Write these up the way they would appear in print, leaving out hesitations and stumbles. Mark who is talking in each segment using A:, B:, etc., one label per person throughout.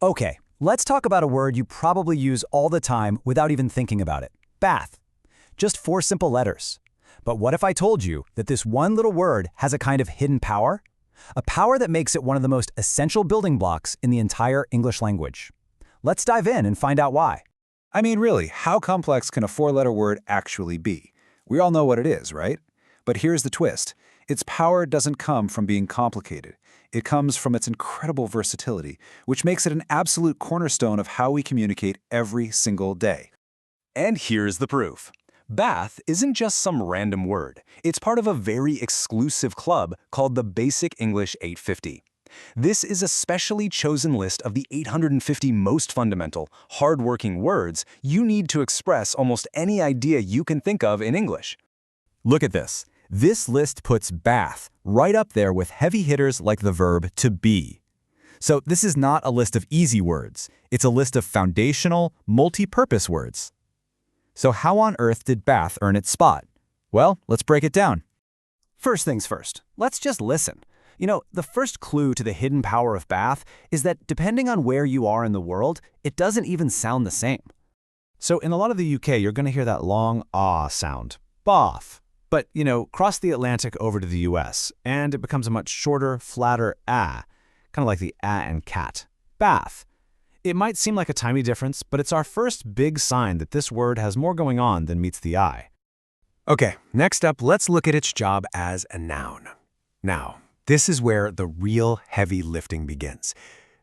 A: Okay, let's talk about a word you probably use all the time without even thinking about it. Bath. Just 4 simple letters. But what if I told you that this one little word has a kind of hidden power? A power that makes it one of the most essential building blocks in the entire English language. Let's dive in and find out why.
B: I mean, really, how complex can a 4-letter word actually be? We all know what it is, right? But here's the twist. Its power doesn't come from being complicated. It comes from its incredible versatility, which makes it an absolute cornerstone of how we communicate every single day.
C: And here's the proof. Bath isn't just some random word. It's part of a very exclusive club called the Basic English 850. This is a specially chosen list of the 850 most fundamental, hard-working words you need to express almost any idea you can think of in English.
A: Look at this. This list puts bath right up there with heavy hitters like the verb to be. So this is not a list of easy words. It's a list of foundational, multi-purpose words. So how on earth did bath earn its spot? Well, let's break it down. First things first, let's just listen. You know, the first clue to the hidden power of bath is that depending on where you are in the world, it doesn't even sound the same. So in a lot of the UK, you're going to hear that long ah sound, bath. But, you know, cross the Atlantic over to the US, and it becomes a much shorter, flatter ah, kind of like the ah and cat, bath. It might seem like a tiny difference, but it's our first big sign that this word has more going on than meets the eye.
D: Okay, next up, let's look at its job as a noun. Now, this is where the real heavy lifting begins.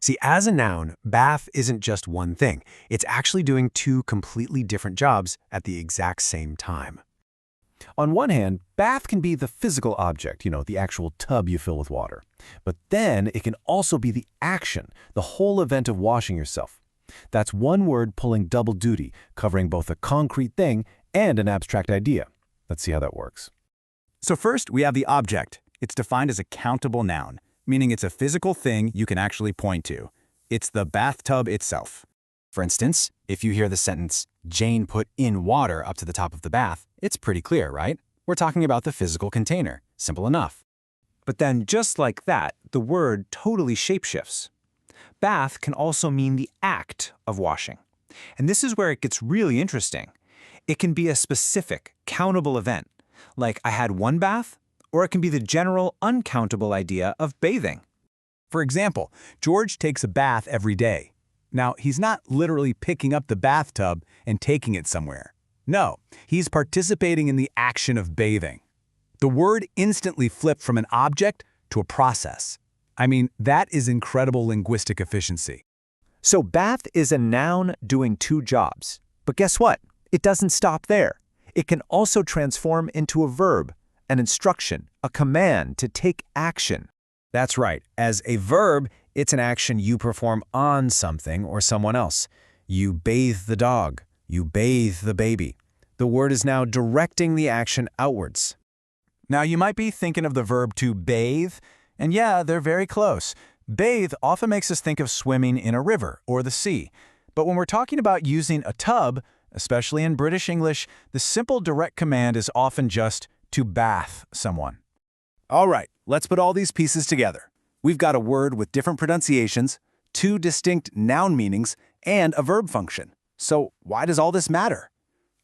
D: See, as a noun, bath isn't just one thing. It's actually doing 2 completely different jobs at the exact same time.
A: On one hand, bath can be the physical object, you know, the actual tub you fill with water. But then it can also be the action, the whole event of washing yourself. That's one word pulling double duty, covering both a concrete thing and an abstract idea. Let's see how that works. So first, we have the object. It's defined as a countable noun, meaning it's a physical thing you can actually point to. It's the bathtub itself. For instance, if you hear the sentence, Jane put in water up to the top of the bath, it's pretty clear, right? We're talking about the physical container. Simple enough. But then, just like that, the word totally shapeshifts. Bath can also mean the act of washing. And this is where it gets really interesting. It can be a specific, countable event, like I had one bath, or it can be the general, uncountable idea of bathing. For example, George takes a bath every day. Now, he's not literally picking up the bathtub and taking it somewhere. No, he's participating in the action of bathing. The word instantly flipped from an object to a process. I mean, that is incredible linguistic efficiency. So bath is a noun doing 2 jobs. But guess what? It doesn't stop there. It can also transform into a verb, an instruction, a command to take action. That's right. As a verb, it's an action you perform on something or someone else. You bathe the dog. You bathe the baby. The word is now directing the action outwards. Now, you might be thinking of the verb to bathe, and yeah, they're very close. Bathe often makes us think of swimming in a river or the sea. But when we're talking about using a tub, especially in British English, the simple direct command is often just to bath someone. All right, let's put all these pieces together. We've got a word with different pronunciations, 2 distinct noun meanings, and a verb function. So why does all this matter?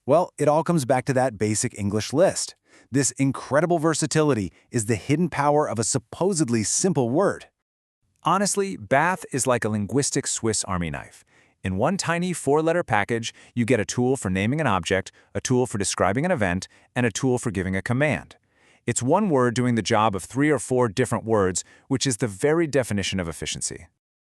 A: Well, it all comes back to that basic English list. This incredible versatility is the hidden power of a supposedly simple word. Honestly, bath is like a linguistic Swiss Army knife. In one tiny 4-letter package, you get a tool for naming an object, a tool for describing an event, and a tool for giving a command. It's one word doing the job of 3 or 4 different words, which is the very definition of efficiency.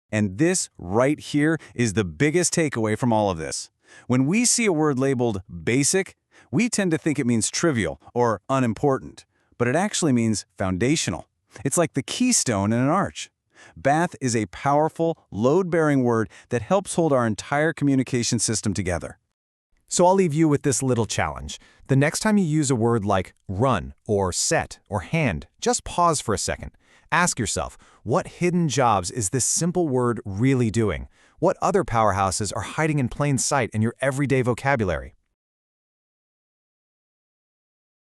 A: And this right here is the biggest takeaway from all of this. When we see a word labeled basic, we tend to think it means trivial or unimportant, but it actually means foundational. It's like the keystone in an arch. Bath is a powerful, load-bearing word that helps hold our entire communication system together. So I'll leave you with this little challenge. The next time you use a word like run or set or hand, just pause for a second. Ask yourself, what hidden jobs is this simple word really doing? What other powerhouses are hiding in plain sight in your everyday vocabulary?